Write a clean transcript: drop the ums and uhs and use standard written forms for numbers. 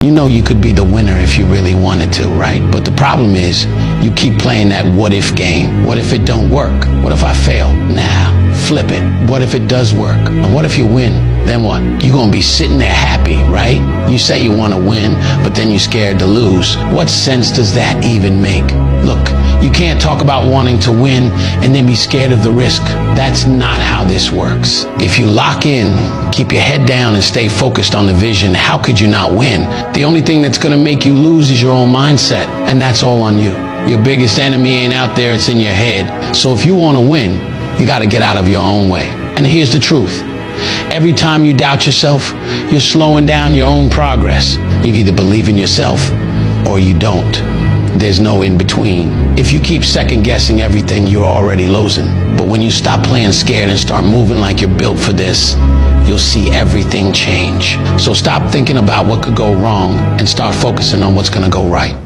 You know you could be the winner if you really wanted to, right? But the problem is you keep playing that what if game. What if it don't work? What if I fail? Nah, flip it. What if it does work? And what if you win? Then what? You're gonna be sitting there happy, right? You say you wanna win, but then you're scared to lose. What sense does that even make? Look, you can't talk about wanting to win and then be scared of the risk. That's not how this works. If you lock in, keep your head down and stay focused on the vision, how could you not win? The only thing that's gonna make you lose is your own mindset, and that's all on you. Your biggest enemy ain't out there, it's in your head. So if you wanna win, you gotta get out of your own way. And here's the truth. Every time you doubt yourself, you're slowing down your own progress. You either believe in yourself or you don't. There's no in between. If you keep second guessing everything, you're already losing. But when you stop playing scared and start moving like you're built for this, you'll see everything change. So stop thinking about what could go wrong and start focusing on what's gonna go right.